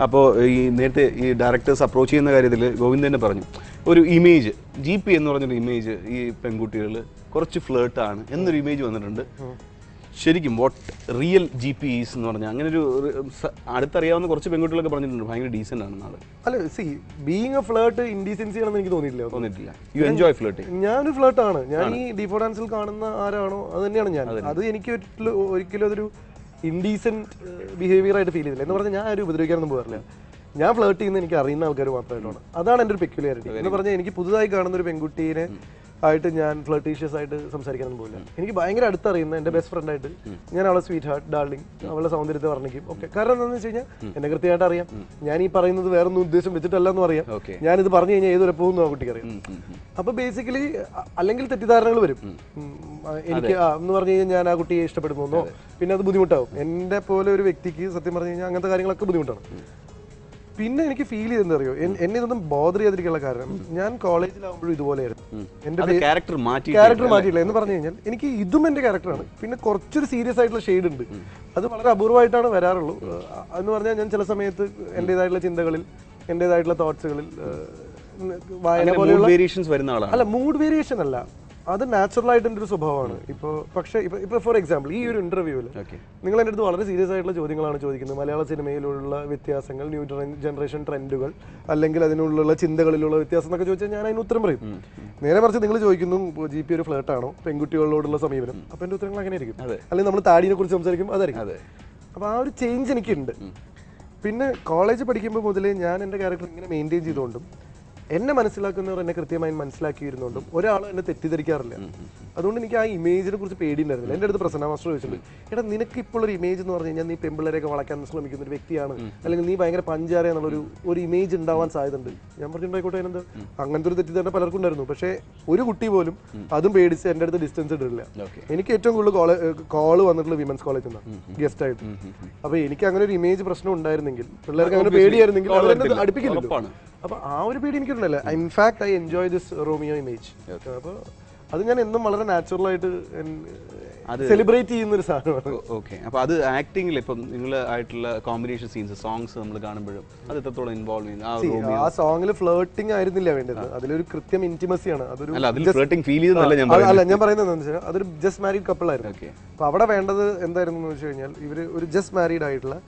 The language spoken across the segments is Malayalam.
അപ്പോൾ ഈ നേരത്തെ ഈ ഡയറക്ടേഴ്സ് അപ്രോച്ച് ചെയ്യുന്ന കാര്യത്തിൽ ഗോവിന്ദൻ തന്നെ പറഞ്ഞു ഒരു ഇമേജ് GP എന്ന് പറഞ്ഞൊരു ഇമേജ് ഈ പെൺകുട്ടികൾ കുറച്ച് ഫ്ലേർട്ടാണ് എന്നൊരു ഇമേജ് വന്നിട്ടുണ്ട്. ശരിക്കും വാട്ട് റിയൽ GP ഈസ് എന്ന് പറഞ്ഞാൽ അങ്ങനെ ഒരു അടുത്തറിയാവുന്ന കുറച്ച് പെൺകുട്ടികളൊക്കെ പറഞ്ഞിട്ടുണ്ട് ഭയങ്കര ഡീസൻ്റ് ആണ് നാളെ. അല്ല ബീയിങ് എ ഫ്ലേർട്ട് ഇൻഡീസെൻസി ആണെന്ന് എനിക്ക് തോന്നിയിട്ടില്ല. You enjoy flirting. ഞാനൊരു ഫ്ലേർട്ടാണ്. ഞാൻ ഈ ഡീഫോ ഡാൻസിൽ കാണുന്ന ആരാണോ അത് തന്നെയാണ് ഞാൻ. അത് എനിക്ക് ഒരിക്കലും അതൊരു ഇൻഡീസെന്റ് ബിഹേവിയർ ആയിട്ട് ഫീൽ ചെയ്തില്ല. എന്ന് പറഞ്ഞാൽ ഞാൻ ആരും ഉപദ്രവിക്കാനൊന്നും പോകാറില്ല. ഞാൻ ഫ്ലേർട്ട് ചെയ്യുന്നത് എനിക്ക് അറിയുന്ന ആൾക്കാർ മാത്രമായിട്ടാണ്. അതാണ് എൻ്റെ ഒരു പെക്യുലാരിറ്റി. എന്ന് പറഞ്ഞാൽ എനിക്ക് പുതുതായി കാണുന്ന ഒരു പെൺകുട്ടീനെ ആയിട്ട് ഞാൻ ഫ്ലർട്ടീഷ്യസ് ആയിട്ട് സംസാരിക്കാനൊന്നും പോകില്ല. എനിക്ക് ഭയങ്കര അടുത്തറിയുന്ന എൻ്റെ ബെസ്റ്റ് ഫ്രണ്ട് ആയിട്ട് ഞാൻ അവളെ സ്വീറ്റ് ഹാർട്ട് ഡാർലിംഗ് അവളുടെ സൗന്ദര്യത്തെ വർണ്ണിക്കും. ഓക്കെ, കാരണം എന്താണെന്ന് വെച്ച് കഴിഞ്ഞാൽ എന്നെ കൃത്യമായിട്ട് അറിയാം. ഞാൻ ഈ പറയുന്നത് വേറൊന്നും ഉദ്ദേശം വെച്ചിട്ടല്ലെന്നും അറിയാം. ഞാനിത് പറഞ്ഞു കഴിഞ്ഞാൽ ഏതൊരു എപ്പോഴും ആ കുട്ടിക്ക് അറിയാം. അപ്പൊ ബേസിക്കലി അല്ലെങ്കിൽ തെറ്റിദ്ധാരണകൾ വരും. എനിക്ക് എന്ന് പറഞ്ഞു കഴിഞ്ഞാൽ ഞാൻ ആ കുട്ടിയെ ഇഷ്ടപ്പെടുന്നോ, പിന്നെ അത് ബുദ്ധിമുട്ടാവും. എന്റെ പോലെ ഒരു വ്യക്തിക്ക് സത്യം പറഞ്ഞു കഴിഞ്ഞാൽ അങ്ങനത്തെ കാര്യങ്ങളൊക്കെ ബുദ്ധിമുട്ടാണ്. പിന്നെ എനിക്ക് ഫീൽ ചെയ്തെന്ന് അറിയോ, എന്നെ ഇതൊന്നും ബോധർ ചെയ്യാതിരിക്കാനുള്ള കാരണം ഞാൻ കോളേജിലാവുമ്പോഴും ഇതുപോലെയായിരുന്നു. എന്റെ ക്യാരക്ടർ മാറ്റിയില്ല എന്ന് പറഞ്ഞു കഴിഞ്ഞാൽ എനിക്ക് ഇതും എന്റെ ക്യാരക്ടറാണ്. പിന്നെ കുറച്ചൊരു സീരിയസ് ആയിട്ടുള്ള ഷെയ്ഡ് ഉണ്ട്. അത് വളരെ അപൂർവമായിട്ടാണ് വരാറുള്ളൂ. എന്ന് പറഞ്ഞാൽ ഞാൻ ചില സമയത്ത് എന്റേതായിട്ടുള്ള ചിന്തകളിൽ, എന്റേതായിട്ടുള്ള തോട്ട്സുകളിൽ വായന പോലെയുള്ള അല്ല മൂഡ് വേരിയേഷൻ അല്ല, അത് നാച്ചുറൽ ആയിട്ട് എൻ്റെ ഒരു സ്വഭാവമാണ്. ഇപ്പോൾ ഫോർ എക്സാമ്പിൾ ഈ ഒരു ഇന്റർവ്യൂവിൽ നിങ്ങൾ എൻ്റെ അടുത്ത് വളരെ സീരിയസ് ആയിട്ടുള്ള ചോദ്യങ്ങളാണ് ചോദിക്കുന്നത്. മലയാള സിനിമയിലുള്ള വ്യത്യാസങ്ങൾ, ന്യൂ ജനറേഷൻ ട്രെൻഡുകൾ, അല്ലെങ്കിൽ അതിനുള്ള ചിന്തകളിലുള്ള വ്യത്യാസം എന്നൊക്കെ ചോദിച്ചാൽ ഞാൻ അതിന് ഉത്തരം പറയും. നേരെ മറിച്ച് നിങ്ങൾ ചോദിക്കുന്നു GP ഒരു ഫ്ലേർട്ടാണോ, പെൺകുട്ടികളോടുള്ള സമീപനം, അപ്പോൾ എൻ്റെ ഉത്തരങ്ങൾ അങ്ങനെ ആയിരിക്കും. അല്ലെങ്കിൽ നമ്മൾ താടിനെ കുറിച്ച് സംസാരിക്കും അതായിരിക്കും. അപ്പോൾ ആ ഒരു ചേഞ്ച് എനിക്കുണ്ട്. പിന്നെ കോളേജ് പഠിക്കുമ്പോൾ മുതലേ ഞാൻ എൻ്റെ ക്യാരക്ടർ ഇങ്ങനെ മെയിൻറ്റെയിൻ ചെയ്തുകൊണ്ടും എന്നെ മനസ്സിലാക്കുന്നവർ എന്നെ കൃത്യമായി മനസ്സിലാക്കിയിരുന്നുകൊണ്ടും ഒരാൾ എന്നെ തെറ്റിദ്ധരിക്കാറില്ല. അതുകൊണ്ട് എനിക്ക് ആ ഇമേജിനെ കുറിച്ച് പേടിയുണ്ടായിരുന്നില്ല. എൻ്റെ അടുത്ത് പ്രസന്ന മാസ്റ്റർ ചോദിച്ചിട്ടുണ്ട്, എടാ നിനക്ക് ഇപ്പോൾ ഒരു ഇമേജ് എന്ന് പറഞ്ഞു കഴിഞ്ഞാൽ നീ പെമ്പിള്ളേരെയൊക്കെ വളയ്ക്കാൻ ശ്രമിക്കുന്ന ഒരു വ്യക്തിയാണ്, അല്ലെങ്കിൽ നീ ഭയങ്കര പഞ്ചാര എന്നുള്ളൊരു ഇമേജ് ഉണ്ടാവാൻ സാധ്യതയുണ്ട്. ഞാൻ പറഞ്ഞിട്ടുണ്ടായിക്കോട്ടെ, അതിനെന്താ അങ്ങനത്തെ ഒരു തെറ്റിദ്ധാരണ പലർക്കും ഉണ്ടായിരുന്നു. പക്ഷേ ഒരു കുട്ടി പോലും അതും പേടിച്ച് എൻ്റെ അടുത്ത് ഡിസ്റ്റൻസ് ഇട്ടില്ല. എനിക്ക് ഏറ്റവും കൂടുതൽ കോള് വന്നിട്ടുള്ള വിമൻസ് കോളേജിൽ നിന്നാണ് ഗസ്റ്റ് ആയിട്ട്. അപ്പോൾ എനിക്ക് അങ്ങനെ ഒരു ഇമേജ് പ്രശ്നം ഉണ്ടായിരുന്നെങ്കിൽ, പിള്ളേർക്ക് അങ്ങനെ പേടിയായിരുന്നെങ്കിൽ അവരെന്നെ അടുപ്പിക്കില്ലല്ലോ. അപ്പൊ ആ ഒരു പേടി എനിക്കുണ്ടല്ലോ. In fact I enjoy this Romeo image. അപ്പോൾ അത് ഞാൻ എന്നും വളരെ നാച്ചുറൽ ആയിട്ട് സെലിബ്രേറ്റ് ചെയ്യുന്ന ഒരു സാധനമാണ്. ഓക്കെ, അപ്പൊ അത് ആക്ടിംഗിൽ ഇപ്പം നിങ്ങൾ ആയിട്ടുള്ള കോമ്പിനേഷൻ സീൻസ്, സോങ്സ് നമ്മൾ കാണുമ്പോഴും അത് എത്രത്തോളം ഇൻവോൾവ് ചെയ്യുന്നു? ആ സോങ്ങിൽ ഫ്ലേർട്ടിംഗ് ആയിരുന്നില്ല വേണ്ടത്, അതിലൊരു കൃത്യം ഇന്റിമസിയാണ്. അല്ല ഞാൻ പറയുന്നത് അതൊരു ജസ്റ്റ് മാരീഡ് കപ്പിൾ ആയിരുന്നു. അപ്പൊ അവിടെ വേണ്ടത് എന്തായിരുന്നു എന്ന് വെച്ച് കഴിഞ്ഞാൽ ഇവര് ഒരു ജസ്റ്റ് മാരീഡ് ആയിട്ടുള്ള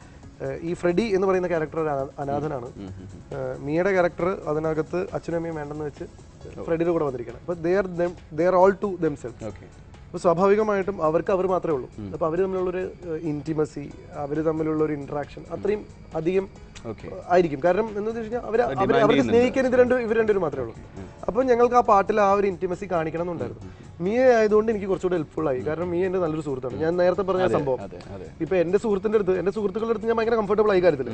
ഈ ഫ്രെഡി എന്ന് പറയുന്ന ക്യാരക്ടർ അനാഥനാണ്. മിയയുടെ ക്യാരക്ടർ അതിനകത്ത് അച്ഛനും അമ്മയും വേണ്ടെന്ന് വെച്ച് ഫ്രെഡിയുടെ കൂടെ വന്നിരിക്കണം. അപ്പോൾ ദേ ആർ ഓൾ ടു ദെംസെൽഫ്. അപ്പോൾ സ്വാഭാവികമായിട്ടും അവർക്ക് അവർ മാത്രമേ ഉള്ളൂ. അപ്പോൾ അവർ തമ്മിലുള്ളൊരു ഇൻറ്റിമസി, അവർ തമ്മിലുള്ള ഒരു ഇന്ററാക്ഷൻ അത്രയും അധികം ആയിരിക്കും. കാരണം എന്താണെന്ന് വെച്ച് കഴിഞ്ഞാൽ അവരെ സ്നേഹിക്കാൻ ഇവർ രണ്ടുപേരും മാത്രമേ ഉള്ളൂ. അപ്പോൾ ഞങ്ങൾക്ക് ആ പാട്ടിൽ ആ ഒരു ഇൻറ്റിമസി കാണിക്കണം എന്നുണ്ടായിരുന്നു. മിയ ആയതുകൊണ്ട് എനിക്ക് കുറച്ചുകൂടെ ഹെൽപ്ഫുൾ ആയി. കാരണം മിയ എൻ്റെ നല്ലൊരു സുഹൃത്താണ്. ഞാൻ നേരത്തെ പറഞ്ഞ സംഭവം ഇപ്പൊ എൻ്റെ സുഹൃത്തുക്കളുടെ അടുത്ത് ഞാൻ ഭയങ്കര കംഫർട്ടബിൾ ആയി കാര്യത്തിൽ.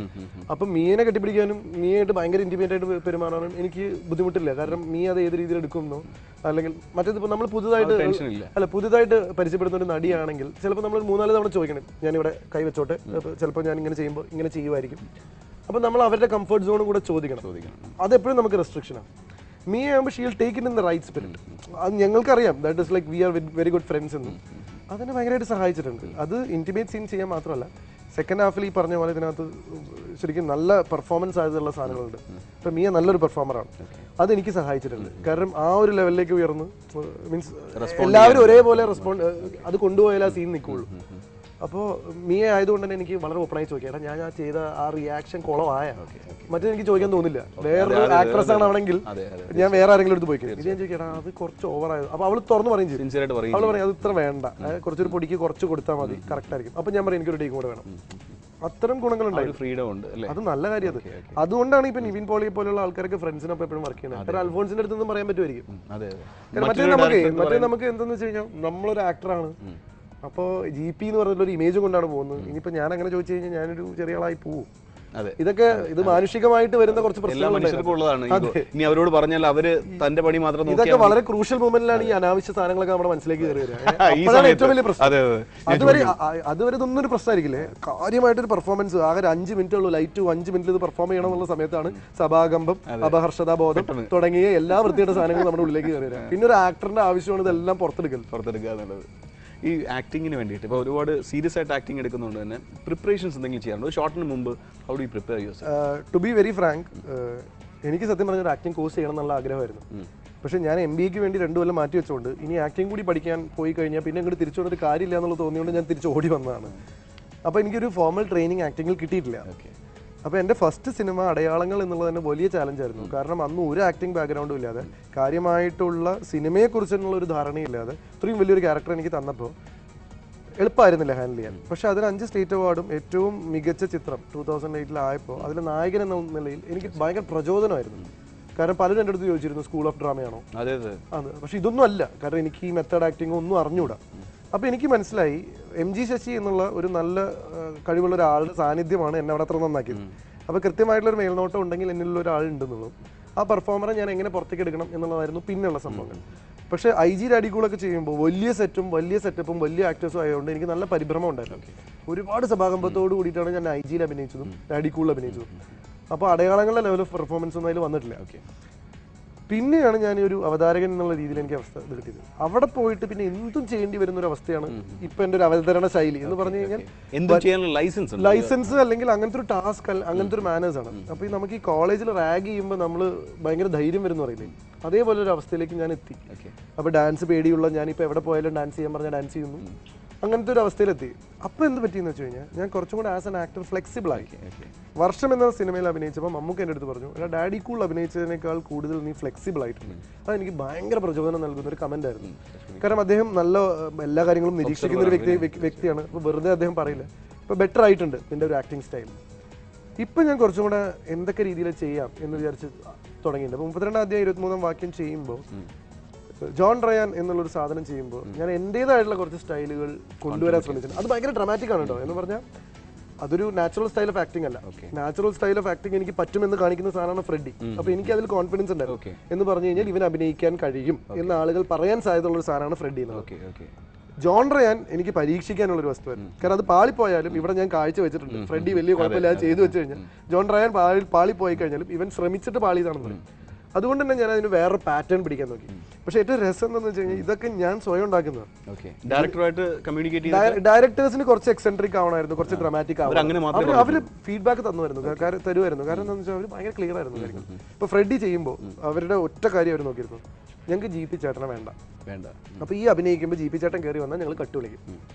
അപ്പം മിയനെ കെട്ടിപ്പിടിക്കാനും മിയായിട്ട് ഭയങ്കര ഇന്റിമേറ്റ് ആയിട്ട് പെരുമാറാനും എനിക്ക് ബുദ്ധിമുട്ടില്ല. കാരണം മിയ അത് ഏത് രീതിയിൽ എടുക്കുന്നു, അല്ലെങ്കിൽ മറ്റേത് ഇപ്പൊ നമ്മൾ പുതുതായിട്ട് പരിചയപ്പെടുന്ന ഒരു നടിയാണെങ്കിൽ ചിലപ്പോൾ നമ്മൾ 3-4 തവണ ചോദിക്കണം, ഞാനിവിടെ കൈവച്ചോട്ടെ, ചിലപ്പോൾ ഞാൻ ഇങ്ങനെ ചെയ്യുമ്പോൾ ഇങ്ങനെ ചെയ്യുമായിരിക്കും. അപ്പം നമ്മൾ അവരുടെ കംഫർട്ട് സോണും കൂടെ ചോദിക്കണം. അതെപ്പോഴും നമുക്ക് റെസ്ട്രിക്ഷനാണ്. മീ ആകുമ്പോൾ she'll take in the right spirit. അത് ഞങ്ങൾക്കറിയാം, that is like we are very good friends എന്ന്. അതിനെ ഭയങ്കരമായിട്ട് സഹായിച്ചിട്ടുണ്ട്. അത് ഇന്റിമേറ്റ് സീൻ ചെയ്യാൻ മാത്രമല്ല, സെക്കൻഡ് ഹാഫിൽ ഈ പറഞ്ഞ പോലെ ഇതിനകത്ത് ശരിക്കും നല്ല പെർഫോമൻസ് ആയിട്ടുള്ള സാധനങ്ങളുണ്ട്. ഇപ്പം മിയ നല്ലൊരു പെർഫോമറാണ്, അതെനിക്ക് സഹായിച്ചിട്ടുണ്ട്. കാരണം ആ ഒരു ലെവലിലേക്ക് ഉയർന്ന് മീൻസ് എല്ലാവരും ഒരേപോലെ അത് കൊണ്ടുപോയാൽ ആ സീൻ നിൽക്കുള്ളൂ. അപ്പോൾ മിയ ആയതുകൊണ്ട് തന്നെ എനിക്ക് വളരെ ഓപ്പണായി ചോദിക്കാം, ഞാൻ ചെയ്ത ആ റിയാക്ഷൻ കുളമായ മറ്റേ എനിക്ക് ചോദിക്കാൻ തോന്നില്ല. വേറൊരു ആക്ട്രസ് ആണെങ്കിൽ ഞാൻ വേറെ ആരെങ്കിലും എടുത്ത് പോയിക്കും, ഇത് ഞാൻ ചോദിക്കാം അത് കുറച്ച് ഓവറായത്. അപ്പോൾ അവൾ തുറന്ന് പറയും ചെയ്യും, അവൾ പറയും അത് ഇത്ര വേണ്ട, കുറച്ചൊരു പൊടിക്ക് കുറച്ച് കൊടുത്താൽ മതി, കറക്റ്റ് ആയിരിക്കും. അപ്പോൾ ഞാൻ പറയും എനിക്കൊരു ടേക്ക് കൂടെ വേണം. അത്തരം ഗുണങ്ങളുണ്ടായി, ഫ്രീഡം ഉണ്ട്, അത് നല്ല കാര്യം. അതുകൊണ്ടാണ് ഇപ്പൊ നിവിൻ പോളി പോലുള്ള ആൾക്കാരൊക്കെ ഫ്രണ്ട്സിനൊപ്പം എപ്പോഴും വർക്ക് ചെയ്യുന്നത്. അൽഫോൺസിന്റെ അടുത്തൊന്നും പറയാൻ പറ്റുമായിരിക്കും. മറ്റേ നമുക്ക് എന്താന്ന് വെച്ച് കഴിഞ്ഞാൽ നമ്മളൊരു ആക്ടറാണ്, അപ്പോൾ GP എന്ന് പറഞ്ഞൊരു ഇമേജ് കൊണ്ടാണ് പോകുന്നത്. ഇനിയിപ്പോൾ ഞാൻ അങ്ങനെ ചോദിച്ചു കഴിഞ്ഞാൽ ഞാനൊരു ചെറിയ ആളായി പോവും. ഇതൊക്കെ ഇത് മാനുഷികമായിട്ട് വരുന്ന കുറച്ച് പ്രശ്നങ്ങൾ അവരോട് പറഞ്ഞാൽ അവര് തന്റെ പണി മാത്രം. ഇതൊക്കെ വളരെ ക്രൂഷ്യൽ മൊമെന്റിലാണ് ഈ അനാവശ്യ സാധനങ്ങളൊക്കെ നമ്മുടെ മനസ്സിലേക്ക് കയറി വരിക. ഏറ്റവും വലിയ പ്രശ്നം അതുവരെ ഇതൊന്നും ഒരു പ്രശ്നമായിരിക്കില്ലേ. കാര്യമായിട്ടൊരു പെർഫോമൻസ് ആകെ 5 മിനിറ്റേ ഉള്ളൂ, ലൈറ്റ് 5 മിനിറ്റിൽ ഇത് പെർഫോം ചെയ്യണം എന്നുള്ള സമയത്താണ് സഭാകമ്പം, അപഹർഷതാബോധം തുടങ്ങിയ എല്ലാ വൃത്തിയുടെ സാധനങ്ങളും നമ്മുടെ ഉള്ളിലേക്ക് കയറി വരിക. പിന്നെ ഒരു ആക്ടറിന്റെ ആവശ്യമാണ് ഇതെല്ലാം പുറത്തെടുക്കുക എന്നുള്ളത്. ഈ ആക്ടിങ്ങിന് വേണ്ടിയിട്ട് ഇപ്പോൾ ഒരുപാട് സീരിയസ് ആയിട്ട് ആക്ടിങ് എടുക്കുന്നതുകൊണ്ട് തന്നെ പ്രിപ്പറേഷൻസ് എന്തെങ്കിലും ചെയ്യാറുണ്ട് ഷോർട്ടിന് മുമ്പ് how do you prepare your to be very frank, എനിക്ക് സത്യം പറഞ്ഞൊരു ആക്ടിങ് കോഴ്സ് ചെയ്യണം എന്നുള്ള ആഗ്രഹമായിരുന്നു. പക്ഷേ ഞാൻ MBAക്ക് വേണ്ടി 2 കൊല്ലം മാറ്റി വെച്ചുകൊണ്ട് ഇനി ആക്ടിങ് കൂടി പഠിക്കാൻ പോയി കഴിഞ്ഞാൽ പിന്നെ ഇങ്ങോട്ട് തിരിച്ചു വന്നിട്ട് കാര്യമില്ല എന്നുള്ളത് തോന്നിയുകൊണ്ട് ഞാൻ തിരിച്ച് ഓടി വന്നതാണ്. അപ്പോൾ എനിക്കൊരു ഫോർമൽ ട്രെയിനിങ് ആക്ടിങ്ങിൽ കിട്ടിയിട്ടില്ല. അപ്പോൾ എൻ്റെ ഫസ്റ്റ് സിനിമ അടയാളങ്ങൾ എന്നുള്ളത് തന്നെ വലിയ ചാലഞ്ചായിരുന്നു. കാരണം അന്ന് ഒരു ആക്ടിങ് ബാക്ക്ഗ്രൗണ്ടും ഇല്ലാതെ കാര്യമായിട്ടുള്ള സിനിമയെക്കുറിച്ചുള്ള ഒരു ധാരണയില്ലാതെ ഇത്രയും വലിയൊരു ക്യാരക്ടർ എനിക്ക് തന്നപ്പോൾ എളുപ്പമായിരുന്നില്ല ഹാൻഡിൽ ചെയ്യാൻ. പക്ഷേ അതിന് 5 സ്റ്റേറ്റ് അവാർഡും ഏറ്റവും മികച്ച ചിത്രം 2008 അതിൽ നായകൻ എന്ന നിലയിൽ എനിക്ക് ഭയങ്കര പ്രചോദനമായിരുന്നു. കാരണം പലരും എൻ്റെ അടുത്ത് ചോദിച്ചിരുന്നു സ്കൂൾ ഓഫ് ഡ്രാമയാണോ? അതെ. പക്ഷെ ഇതൊന്നും അല്ല, കാരണം എനിക്ക് ഈ മെത്തേഡ് ആക്ടിങ് ഒന്നും അറിഞ്ഞുകൂടാ. അപ്പോൾ എനിക്ക് മനസ്സിലായി MG ശശി എന്നുള്ള ഒരു നല്ല കഴിവുള്ള ഒരാളുടെ സാന്നിധ്യമാണ് എന്നെ അവിടെ അത്ര നന്നാക്കിയത്. അപ്പോൾ കൃത്യമായിട്ടുള്ളൊരു മേൽനോട്ടം ഉണ്ടെങ്കിൽ എന്നിലുള്ള ഒരാളുണ്ടെന്നുള്ളൂ. ആ പെർഫോമറെ ഞാൻ എങ്ങനെ പുറത്തേക്ക് എടുക്കണം എന്നുള്ളതായിരുന്നു പിന്നെയുള്ള സംഭവങ്ങൾ. പക്ഷേ IG ഡാഡിക്കൂളൊക്കെ ചെയ്യുമ്പോൾ വലിയ സെറ്റും വലിയ സെറ്റപ്പും വലിയ ആക്ടേഴ്സും ആയതുകൊണ്ട് എനിക്ക് നല്ല പരിഭ്രമം ഉണ്ടായിരുന്നു. ഒരുപാട് സഭാകമ്പത്തോട് കൂടിയിട്ടാണ് ഞാൻ IG അഭിനയിച്ചതും ഡാഡിക്കൂളിൽ അഭിനയിച്ചതും. അപ്പോൾ അടയാളങ്ങളുടെ ലെവൽ ഓഫ് പെർഫോമൻസ് ഒന്നും അതിൽ വന്നിട്ടില്ല. പിന്നെയാണ് ഞാൻ ഒരു അവതാരകൻ എന്നുള്ള രീതിയിൽ എനിക്ക് അവസ്ഥ കിട്ടിയത്. അവിടെ പോയിട്ട് പിന്നെ എന്തും ചെയ്യേണ്ടി വരുന്ന ഒരു അവസ്ഥയാണ് ഇപ്പൊ എൻ്റെ ഒരു അവതരണ ശൈലി എന്ന് പറഞ്ഞു കഴിഞ്ഞാൽ ലൈസൻസ് അല്ലെങ്കിൽ അങ്ങനത്തെ ഒരു ടാസ്ക്, അങ്ങനത്തെ ഒരു മാനേഴ്സ് ആണ്. അപ്പോൾ ഈ നമുക്ക് ഈ കോളേജിൽ റാഗ് ചെയ്യുമ്പോൾ നമ്മൾ ഭയങ്കര ധൈര്യം വരുന്ന പറയില്ലേ, അതേപോലെ ഒരു അവസ്ഥയിലേക്ക് ഞാൻ എത്തി. അപ്പോൾ ഡാൻസ് പേടിയുള്ള ഞാനിപ്പോൾ എവിടെ പോയാലും ഡാൻസ് ചെയ്യാൻ പറഞ്ഞാൽ ഡാൻസ് ചെയ്യുന്നു, അങ്ങനത്തെ ഒരു അവസ്ഥയിലെത്തി. അപ്പോൾ എന്ത് പറ്റിയെന്ന് വെച്ച് കഴിഞ്ഞാൽ ഞാൻ കുറച്ചും കൂടെ ആസ് ആൻ ആക്ടർ ഫ്ലെക്സിബിൾ ആയി. വർഷം എന്ന സിനിമയിൽ അഭിനയിച്ചപ്പോൾ മമ്മൂക്ക എൻ്റെ അടുത്ത് പറഞ്ഞു, എടാ ഡാഡി കൂൾ അഭിനയിച്ചതിനേക്കാൾ കൂടുതൽ നീ ഫ്ലെക്സിബിൾ ആയിട്ടുണ്ട്. അതെനിക്ക് ഭയങ്കര പ്രചോദനം നൽകുന്ന ഒരു കമൻ്റ് ആയിരുന്നു. കാരണം അദ്ദേഹം നല്ല എല്ലാ കാര്യങ്ങളും നിരീക്ഷിക്കുന്ന ഒരു വ്യക്തിയാണ്. അപ്പോൾ വെറുതെ അദ്ദേഹം പറയില്ല. ഇപ്പോൾ ബെറ്റർ ആയിട്ടുണ്ട് നിൻ്റെ ഒരു ആക്ടിങ് സ്റ്റൈൽ. ഇപ്പം ഞാൻ കുറച്ചും കൂടെ എന്തൊക്കെ രീതിയിൽ ചെയ്യാം എന്ന് വിചാരിച്ച് തുടങ്ങിയിട്ടുണ്ട്. അപ്പോൾ 32-ാം അധ്യായം 23-ാം വാക്യം ചെയ്യുമ്പോൾ ജോൺ റയാൻ എന്നുള്ളൊരു സാധനം ചെയ്യുമ്പോൾ ഞാൻ എൻ്റേതായിട്ടുള്ള കുറച്ച് സ്റ്റൈലുകൾ കൊണ്ടുവരാൻ ശ്രമിച്ചിട്ടുണ്ട്. അത് ഭയങ്കര ഡ്രാമാറ്റിക് ആണ് കേട്ടോ. എന്ന് പറഞ്ഞാൽ അതൊരു നാച്ചുറൽ സ്റ്റൈൽ ഓഫ് ആക്ടിങ് അല്ല. നാച്ചുറൽ സ്റ്റൈൽ ഓഫ് ആക്ടിങ് എനിക്ക് പറ്റുമെന്ന് കാണിക്കുന്ന സാധനമാണ് ഫ്രെഡി. അപ്പോൾ എനിക്ക് അതിൽ കോൺഫിഡൻസ് ഉണ്ടായിരുന്നു. എന്ന് പറഞ്ഞു കഴിഞ്ഞാൽ ഇവൻ അഭിനയിക്കാൻ കഴിയും എന്ന ആളുകൾ പറയാൻ സാധ്യതയുള്ള ഒരു സാധനമാണ് ഫ്രെഡി എന്നുള്ളത്. ജോൺ റയാൻ എനിക്ക് പരീക്ഷിക്കാനുള്ള ഒരു വസ്തുവായിരുന്നു. കാരണം അത് പാളിപ്പോയാലും ഇവിടെ ഞാൻ കാഴ്ച വെച്ചിട്ടുണ്ട്. ഫ്രെഡി വലിയ കുഴപ്പമില്ലാതെ ചെയ്തു വെച്ച് കഴിഞ്ഞാൽ ജോൺ റയാൻ പാളിപ്പോയി കഴിഞ്ഞാലും ഇവൻ ശ്രമിച്ചിട്ട് പാളിയതാണെന്ന് പറയും. അതുകൊണ്ട് തന്നെ ഞാൻ അതിന് വേറെ പാറ്റേൺ പിടിക്കാൻ നോക്കി. പക്ഷെ ഏറ്റവും രസം എന്താണെന്ന് വെച്ച് കഴിഞ്ഞാൽ ഇതൊക്കെ ഞാൻ സ്വയം ഉണ്ടാക്കുന്നതാണ്. ഡയറക്ടേഴ്സിന് കുറച്ച് എക്സെൻട്രിക് ആവണമായിരുന്നു, കുറച്ച് ഡ്രാമാറ്റിക് ആവണം. അവര് ഫീഡ്ബാക്ക് തരുമായിരുന്നു. കാരണം എന്താണെന്ന് വെച്ചാൽ അവർ ഭയങ്കര ക്ലിയർ ആയിരുന്നു കാര്യങ്ങൾ. ഇപ്പൊ ഫ്രെഡി ചെയ്യുമ്പോൾ അവരുടെ ഒറ്റ കാര്യം അവർ നോക്കിയിരുന്നു, ഞങ്ങൾക്ക് GP ചേട്ടനെ വേണ്ട. അപ്പൊ ഈ അഭിനയിക്കുമ്പോൾ GP ചേട്ടൻ കയറി വന്നാൽ ഞങ്ങൾ കട്ട് വിളിക്കും.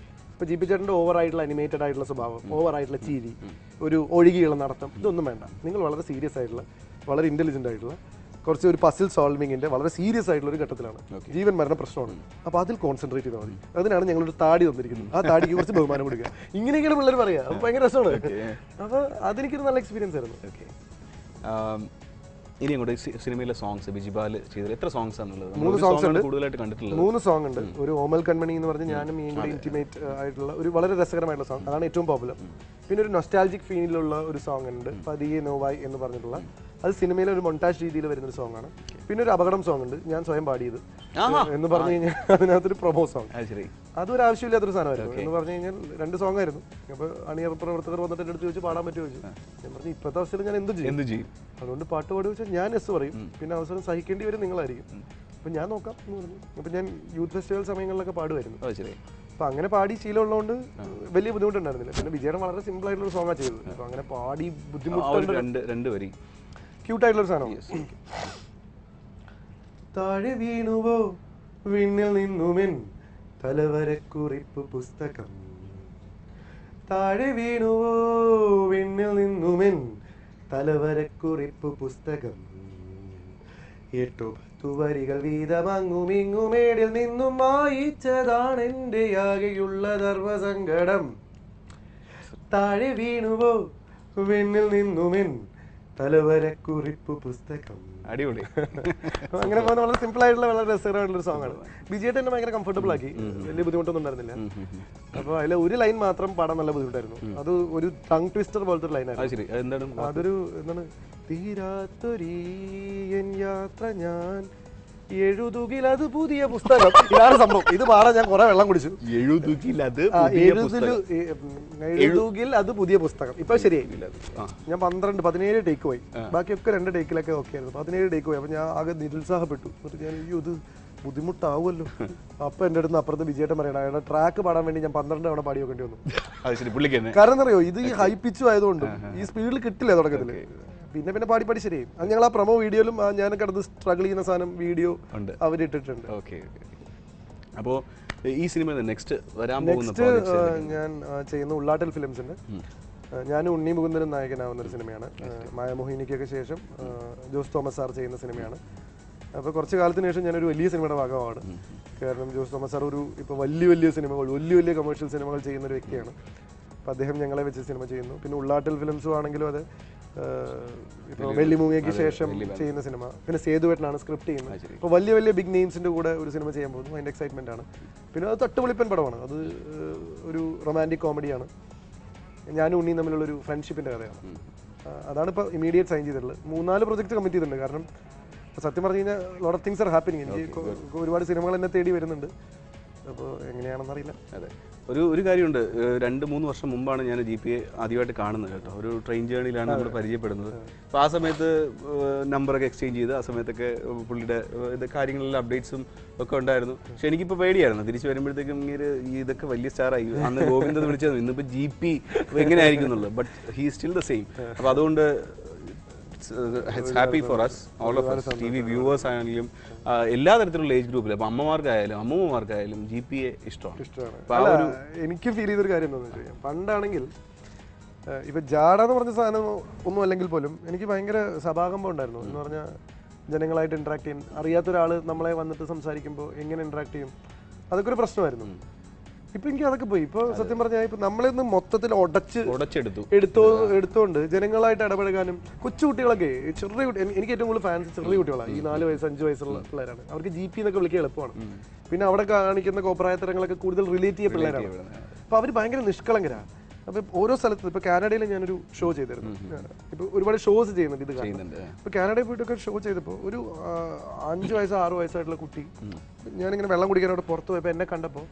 ഇപ്പൊ GP ചേട്ടൻ്റെ ഓവർ ആയിട്ടുള്ള അനിമേറ്റഡ് ആയിട്ടുള്ള സ്വഭാവം, ഓവർ ആയിട്ടുള്ള ചിരി, ഒരു ഒഴുകിയുള്ള നടത്തം, ഇതൊന്നും വേണ്ട. നിങ്ങൾ വളരെ സീരിയസ് ആയിട്ടുള്ള, വളരെ ഇന്റലിജന്റ് ആയിട്ടുള്ള, കുറച്ച് ഒരു പസിൽ സോൾവിങ്ങിന്റെ വളരെ സീരിയസ് ആയിട്ടുള്ള ഒരു ഘട്ടത്തിലാണ്. ജീവൻ മരണ പ്രശ്നമാണ്. അപ്പോൾ അതിൽ കോൺസെൻട്രേറ്റ് ചെയ്താൽ മതി. അതിനാണ് ഞങ്ങളൊരു താടി തന്നിരിക്കുന്നത്. ആ താടിക്ക് കുറച്ച് ബഹുമാനം കൊടുക്കുക. ഇങ്ങനെയൊക്കെയാണ് പിള്ളേർ പറയുക. അപ്പോൾ ഭയങ്കര രസമാണ്. അപ്പോൾ അതെനിക്കൊരു നല്ല എക്സ്പീരിയൻസ് ആയിരുന്നു. ഇനി അങ്ങോട്ട് സിനിമയിലെ സോങ്സ് ബിജിബാൽ ചെയ്തത് എത്ര സോങ്സ് ആണുള്ളത്? 3 സോങ്സ് ഉണ്ട്. കൂടുതലായിട്ട് കണ്ടിട്ടുള്ളത് 3 സോങ് ഉണ്ട്. ഒരു ഓമൽ കൺമണി എന്ന് പറഞ്ഞ് ഞാനും ഈ കൂടി ഇന്റിമേറ്റ് ആയിട്ടുള്ള ഒരു വളരെ രസകരമായിട്ടുള്ള സോങ്, അതാണ് ഏറ്റവും പോപ്പുലർ. പിന്നെ ഒരു നൊസ്റ്റാൾജിക് ഫീലിലുള്ള ഒരു സോങ് ഉണ്ട്, പതിയെ നോവായ് എന്ന് പറഞ്ഞിട്ടുള്ള. അത് സിനിമയിലെ ഒരു മൊണ്ടാജ് രീതിയിൽ വരുന്ന ഒരു സോങ് ആണ്. പിന്നെ ഒരു അപകടം സോങ് ഉണ്ട്, ഞാൻ സ്വയം പാടിയത് എന്ന് പറഞ്ഞു കഴിഞ്ഞാൽ അതിനകത്തൊരു പ്രൊമോ സോങ്. അതൊരു ആവശ്യമില്ലാത്തൊരു സാധനമായിരുന്നു. എന്ന് പറഞ്ഞു കഴിഞ്ഞാൽ 2 സോങ് ആയിരുന്നു. അപ്പോൾ അണിയർ പ്രവർത്തകർ വന്നിട്ട് എൻ്റെ അടുത്ത് ചോദിച്ചു പാടാൻ പറ്റുമോ ചോദിച്ചു. ഞാൻ പറഞ്ഞു ഇപ്പോഴത്തെ അവസരം ഞാൻ എന്ത് ചെയ്യും, അതുകൊണ്ട് പാട്ട് പാടി വെച്ചാൽ ഞാൻ എസ് പറയും. പിന്നെ അവസരം സഹിക്കേണ്ടി വരും നിങ്ങളായിരിക്കും. അപ്പം ഞാൻ നോക്കാം എന്ന് പറഞ്ഞു. അപ്പം ഞാൻ യൂത്ത് ഫെസ്റ്റിവൽ സമയങ്ങളിലൊക്കെ പാടുമായിരുന്നു. അപ്പം അങ്ങനെ പാടി ശീലമുള്ളതുകൊണ്ട് വലിയ ബുദ്ധിമുട്ടുണ്ടായിരുന്നില്ല. പിന്നെ വിജയൻ വളരെ സിമ്പിൾ ആയിട്ടുള്ള ഒരു സോങ്ങാണ് ചെയ്തത്. അപ്പം അങ്ങനെ പാടി ബുദ്ധിമുട്ടുണ്ട്. ക്യൂട്ടായിട്ടുള്ളൊരു സാധനമാണ്. താഴെ വീണുവോ വിണ്ണിൽ നിന്നുമെൻ തലവരക്കുറിപ്പ് പുസ്തകം, താഴെ വീണുവോ വിണ്ണിൽ നിന്നുമെൻ തലവരക്കുറിപ്പ് പുസ്തകം, 8-10 വരികൾ വീതമങ്ങുമിങ്ങുമേടിൽ നിന്നും വായിച്ചതാണ് എൻ്റെ ആകെയുള്ള ധർമ്മസങ്കടം. താഴെ വീണുവോ വിണ്ണിൽ നിന്നുമെൻ തലവരക്കുറിപ്പ് പുസ്തകം. അടിപൊളി. അങ്ങനെ പോകുന്ന വളരെ സിമ്പിൾ ആയിട്ടുള്ള വളരെ രസകരമായിട്ടുള്ള ഒരു സോങ് ആണ്. വിജയേട്ടൻ എന്നെ ഭയങ്കര കംഫർട്ടബിൾ ആക്കി. വലിയ ബുദ്ധിമുട്ടൊന്നും ഉണ്ടായിരുന്നില്ല. അപ്പോൾ അതിൽ ഒരു ലൈൻ മാത്രം പാടാൻ നല്ല ബുദ്ധിമുട്ടായിരുന്നു. അത് ഒരു ടങ് ട്വിസ്റ്റർ പോലത്തെ ഒരു ലൈനായിരുന്നു. അതൊരു എന്താണ്, തീരാത്തൊരീ എൻ യാത്ര ഞാൻ എഴുതുകിൽ അത് പുതിയ പുസ്തകം. ഇതാണ് സംഭവം. ഇത് പാടാൻ ഞാൻ കുറെ വെള്ളം കുടിച്ചു. എഴുതുകിൽ അത് പുതിയ പുസ്തകം. ഇപ്പൊ ശരിയായി. ഞാൻ 17 ടേക്ക് പോയി. ബാക്കിയൊക്കെ 2 ടേക്കിലൊക്കെ ഓക്കെ ആയിരുന്നു. 17 ടേക്ക് പോയി. അപ്പൊ ഞാൻ ആകെ നിരുത്സാഹപ്പെട്ടു. ഞാൻ ഇത് ബുദ്ധിമുട്ടാവുമല്ലോ. അപ്പൊ എന്റെ അടുത്ത് അപ്പുറത്ത് വിജയേട്ടൻ പറയണം, അയാളുടെ ട്രാക്ക് പാടാൻ വേണ്ടി ഞാൻ 12 തവണ പാടി വെക്കേണ്ടി വന്നു. അത് ശരി, പുള്ളിക്ക് തന്നെ. കാരണം എന്നറിയോ, ഇത് ഈ ഹൈ പിച്ചും ആയതുകൊണ്ട് ഈ സ്പീഡിൽ കിട്ടില്ല തുടക്കത്തില്. പിന്നെ പാടി പാടി ശരിയായി. അത് ഞങ്ങൾ ആ പ്രൊമോ വീഡിയോയിലും ഞാൻ കിടന്ന് സ്ട്രഗിൾ ചെയ്യുന്ന സാധനം വീഡിയോ അവരിട്ടിട്ടുണ്ട്. ഓക്കെ. അപ്പോൾ ഈ സിനിമ നെക്സ്റ്റ് വരാൻ നെക്സ്റ്റ് ഞാൻ ചെയ്യുന്ന ഉള്ളാട്ടൽ ഫിലിംസിന്റെ ഞാൻ ഉണ്ണി മുകുന്ദനും നായകനാവുന്ന ഒരു സിനിമയാണ്. മായമോഹിനിക്കൊക്കെ ശേഷം ജോസ് തോമസ് സാർ ചെയ്യുന്ന സിനിമയാണ്. അപ്പോൾ കുറച്ച് കാലത്തിന് ശേഷം ഞാനൊരു വലിയ സിനിമയുടെ ഭാഗമാണ്. കാരണം ജോസ് തോമസ് സാർ ഇപ്പോൾ വലിയ സിനിമകൾ, വലിയ കമേഴ്ഷ്യൽ സിനിമകൾ ചെയ്യുന്ന ഒരു വ്യക്തിയാണ്. അപ്പോൾ അദ്ദേഹം ഞങ്ങളെ വെച്ച് സിനിമ ചെയ്യുന്നു. പിന്നെ ഉള്ളാട്ടൽ ഫിലിംസും ആണെങ്കിലും അത് ഇപ്പോൾ വെള്ളി മൂവിക്ക് ശേഷം ചെയ്യുന്ന സിനിമ. പിന്നെ സേതുവേട്ടനാണ് സ്ക്രിപ്റ്റ് ചെയ്യുന്നത്. അപ്പോൾ വലിയ ബിഗ് നെയിംസിൻ്റെ കൂടെ ഒരു സിനിമ ചെയ്യാൻ പോകുന്നു. അതിൻ്റെ എക്സൈറ്റ്മെൻ്റ് ആണ്. പിന്നെ അത് തട്ടുപൊളിപ്പൻ പടമാണ്. അത് ഒരു റൊമാൻറ്റിക് കോമഡിയാണ്. ഞാനും ഉണ്ണിയും തമ്മിലുള്ളൊരു ഫ്രണ്ട്ഷിപ്പിൻ്റെ കഥയാണ്. അതാണ് ഇപ്പോൾ ഇമീഡിയറ്റ് സൈൻ ചെയ്തിട്ടുള്ളത്. 3-4 പ്രൊജക്റ്റ് കമ്മിറ്റ് ചെയ്തിട്ടുണ്ട്. കാരണം സത്യം പറഞ്ഞു കഴിഞ്ഞാൽ lot of things are happening. എനിക്ക് ഒരുപാട് സിനിമകൾ എന്നെ തേടി വരുന്നുണ്ട്. അപ്പോൾ എങ്ങനെയാണെന്നറിയില്ല. അതെ, ഒരു കാര്യമുണ്ട്. 2-3 വർഷം മുമ്പാണ് ഞാൻ GPA ആദ്യമായിട്ട് കാണുന്നത് കേട്ടോ. ഒരു ട്രെയിൻ ജേണിയിലാണ് നമ്മൾ പരിചയപ്പെടുന്നത്. അപ്പോൾ ആ സമയത്ത് നമ്പറൊക്കെ എക്സ്ചേഞ്ച് ചെയ്ത് ആ സമയത്തൊക്കെ പുള്ളിയുടെ ഇത് കാര്യങ്ങളിലെ അപ്ഡേറ്റ്സും ഒക്കെ ഉണ്ടായിരുന്നു. പക്ഷെ എനിക്കിപ്പോൾ പേടിയായിരുന്നു തിരിച്ച് വരുമ്പോഴത്തേക്കും ഇതൊക്കെ വലിയ സ്റ്റാറായി. അന്ന് ഗോവിന്ദൻ വിളിച്ചത് ഇന്നിപ്പോൾ GP എങ്ങനെയായിരിക്കും എന്നുള്ളത്. But he still the same. അപ്പോൾ അതുകൊണ്ട് it's happy for us, all of us, TV viewers ആണെങ്കിലും എല്ലാ തരത്തിലുള്ള ഏജ് ഗ്രൂപ്പിലും. അപ്പോൾ അമ്മമാർക്കായാലും അമ്മൂമ്മമാർക്കായാലും GPA ഇഷ്ടമാണ്. എനിക്ക് ഫീൽ ചെയ്തൊരു കാര്യം എന്താണെന്ന് വെച്ചാൽ, പണ്ടാണെങ്കിൽ ഇപ്പം ജാട എന്ന് പറഞ്ഞ സാധനം ഒന്നും അല്ലെങ്കിൽ പോലും എനിക്ക് ഭയങ്കര സഭാകമ്പം ഉണ്ടായിരുന്നു. എന്ന് പറഞ്ഞാൽ ജനങ്ങളായിട്ട് ഇൻട്രാക്ട് ചെയ്യും. അറിയാത്തൊരാൾ നമ്മളെ വന്നിട്ട് സംസാരിക്കുമ്പോൾ എങ്ങനെ ഇൻട്രാക്ട് ചെയ്യും, അതൊക്കെ ഒരു പ്രശ്നമായിരുന്നു. ഇപ്പൊ എനിക്ക് അതൊക്കെ പോയി. ഇപ്പൊ സത്യം പറഞ്ഞാൽ ഇപ്പൊ നമ്മളിന്ന് മൊത്തത്തിൽ എടുത്തോണ്ട് ജനങ്ങളായിട്ട് ഇടപഴകാനും, കൊച്ചുകുട്ടികളൊക്കെ ചെറിയ എനിക്ക് ഏറ്റവും കൂടുതൽ ഫാൻസ് ചെറിയ കുട്ടികളാണ്. ഈ 4 വയസ്സ് 5 വയസ്സുള്ള പിള്ളേരാണ്. അവർക്ക് GP എന്നൊക്കെ വിളിക്കാൻ എളുപ്പമാണ്. പിന്നെ അവിടെ കാണിക്കുന്ന കോപ്രായത്തരങ്ങളൊക്കെ കൂടുതൽ റിലേറ്റ് ചെയ്യ പിള്ളേരാണ്. അപ്പൊ അവർ ഭയങ്കര നിഷ്കളങ്കരാണ്. അപ്പൊ ഓരോ സ്ഥലത്തും ഇപ്പൊ കാനഡയിൽ ഞാനൊരു ഷോ ചെയ്തിരുന്നു. ഇപ്പൊ ഒരുപാട് ഷോസ് ചെയ്യുന്നുണ്ട്. ഇത് കാണുന്നുണ്ട്. ഇപ്പൊ കാനഡയിൽ പോയിട്ടൊക്കെ ഷോ ചെയ്തപ്പോൾ ഒരു 5 വയസ്സ് 6 വയസ്സായിട്ടുള്ള കുട്ടി, ഞാനിങ്ങനെ വെള്ളം കുടിക്കാനോട് പുറത്ത് പോയപ്പോൾ എന്നെ കണ്ടപ്പോൾ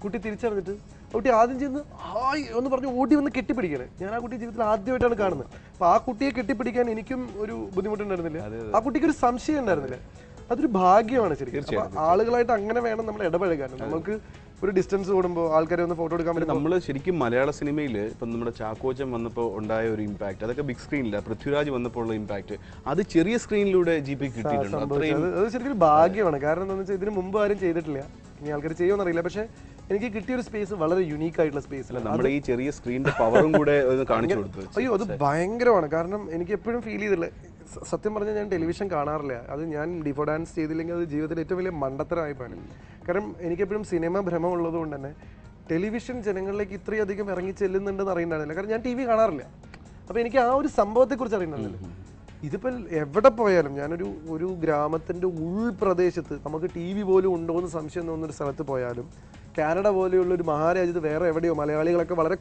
കുട്ടി തിരിച്ചറിഞ്ഞിട്ട് കുട്ടി ആദ്യം ചെന്ന് ഹായ് എന്ന് പറഞ്ഞ് ഓടി വന്ന് കെട്ടിപ്പിടിക്കണേ. ഞാൻ ആ കുട്ടി ജീവിതത്തിൽ ആദ്യമായിട്ടാണ് കാണുന്നത്. അപ്പൊ ആ കുട്ടിയെ കെട്ടിപ്പിടിക്കാൻ എനിക്കും ഒരു ബുദ്ധിമുട്ടുണ്ടായിരുന്നില്ല. ആ കുട്ടിക്ക് ഒരു സംശയം ഉണ്ടായിരുന്നില്ല. അതൊരു ഭാഗ്യമാണ് ശരിക്കും. ആളുകളായിട്ട് അങ്ങനെ വേണം നമ്മൾ ഇടപഴകാൻ. നമുക്ക് ഒരു ഡിസ്റ്റൻസ് കൂടുമ്പോൾ ആൾക്കാരെ ഒന്ന് ഫോട്ടോ എടുക്കാൻ പറ്റും. നമ്മൾ ശരിക്കും മലയാള സിനിമയിൽ ഇപ്പം നമ്മുടെ ചാക്കോച്ചൻ വന്നപ്പോൾ ഉണ്ടായ ഒരു ഇമ്പാക്ട്, അതൊക്കെ ബിഗ് സ്ക്രീനില്ല. പൃഥ്വിരാജ് വന്നപ്പോൾ ഉള്ള ഇമ്പാക്ട് അത് ചെറിയ സ്ക്രീനിലൂടെ GP കിട്ടിയിട്ടുണ്ട്. അത് ശരിക്കും ഒരു ഭാഗ്യമാണ്. കാരണം എന്താണെന്ന് വെച്ചാൽ ഇതിന് മുമ്പ് ആരും ചെയ്തിട്ടില്ല. ഇനി ആൾക്കാർ ചെയ്യുമെന്നറിയില്ല. പക്ഷേ എനിക്ക് കിട്ടിയ ഒരു സ്പേസ് വളരെ യുണീക്ക് ആയിട്ടുള്ള സ്പേസ്. നമ്മുടെ ഈ ചെറിയ സ്ക്രീനിന്റെ പവറും കൂടെ കാണിച്ചു കൊടുത്തു. അയ്യോ, അത് ഭയങ്കരമാണ്. കാരണം എനിക്ക് എപ്പോഴും ഫീൽ ചെയ്തില്ല. സത്യം പറഞ്ഞാൽ ഞാൻ ടെലിവിഷൻ കാണാറില്ല. അത് ഞാൻ ഡിഫോ ഡാൻസ് ചെയ്തില്ലെങ്കിൽ അത് ജീവിതത്തിൽ ഏറ്റവും വലിയ മണ്ടത്തരമായി പോയാണ്. കാരണം എനിക്കെപ്പോഴും സിനിമ ഭ്രമമുള്ളത് കൊണ്ട് തന്നെ ടെലിവിഷൻ ജനങ്ങളിലേക്ക് ഇത്രയധികം ഇറങ്ങി ചെല്ലുന്നുണ്ടെന്ന് അറിയുന്നുണ്ടായിരുന്നില്ല. കാരണം ഞാൻ TV കാണാറില്ല. അപ്പോൾ എനിക്ക് ആ ഒരു സംഭവത്തെക്കുറിച്ച് അറിയുന്നുണ്ടായിരുന്നില്ല. ഇതിപ്പോൾ എവിടെ പോയാലും ഞാനൊരു ഗ്രാമത്തിൻ്റെ ഉൾപ്രദേശത്ത് നമുക്ക് TV പോലും ഉണ്ടോ എന്ന് സംശയം തോന്നുന്നൊരു സ്ഥലത്ത് പോയാലും, കാനഡ പോലെയുള്ള ഒരു മഹാരാജ്യത്ത് വേറെ എവിടെയോ മലയാളികളൊക്കെ വളരെ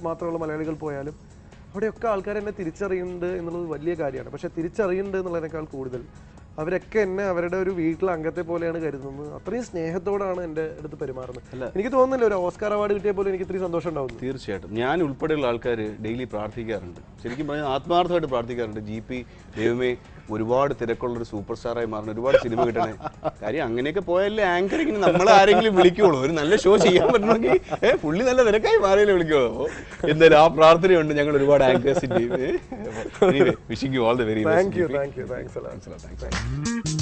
മാത്രമുള്ള മലയാളികൾ പോയാലും അവിടെയൊക്കെ ആൾക്കാർ എന്നെ തിരിച്ചറിയുന്നുണ്ട് എന്നുള്ളത് വലിയ കാര്യമാണ്. പക്ഷെ തിരിച്ചറിയുന്നുണ്ട് എന്നുള്ളതിനേക്കാൾ കൂടുതൽ അവരൊക്കെ എന്നെ അവരുടെ ഒരു വീട്ടിലെ അംഗത്തെ പോലെയാണ് കരുതുന്നത്. അത്രയും സ്നേഹത്തോടാണ് എൻ്റെ അടുത്ത് പെരുമാറുന്നത്. എനിക്ക് തോന്നുന്നില്ല ഒരു ഓസ്കാർ അവാർഡ് കിട്ടിയ പോലെ എനിക്ക് ഇത്രയും സന്തോഷം ഉണ്ടാവുന്നു. തീർച്ചയായിട്ടും ഞാൻ ഉൾപ്പെടെയുള്ള ആൾക്കാർ ഡെയിലി പ്രാർത്ഥിക്കാറുണ്ട്. ശരിക്കും പറഞ്ഞാൽ ആത്മാർത്ഥമായിട്ട് പ്രാർത്ഥിക്കാറുണ്ട്. GP ദൈവമേ ഒരുപാട് തിരക്കുള്ളൊരു സൂപ്പർ സ്റ്റാറായി മാറുന്ന ഒരുപാട് സിനിമ കിട്ടണേ. കാര്യം അങ്ങനെയൊക്കെ പോയാലേ ആങ്കറിങ്ങിന് നമ്മളെ ആരെങ്കിലും വിളിക്കുള്ളൂ. ഒരു നല്ല ഷോ ചെയ്യാൻ പറ്റണമെങ്കിൽ പുള്ളി നല്ല തിരക്കായി മാറിയാലേ വിളിക്കുള്ളൂ. എന്തായാലും ആ പ്രാർത്ഥനയുണ്ട് ഞങ്ങൾ ഒരുപാട് ആങ്കേഴ്സിൻ്റെയും. Wishing you all the very best. Thank U.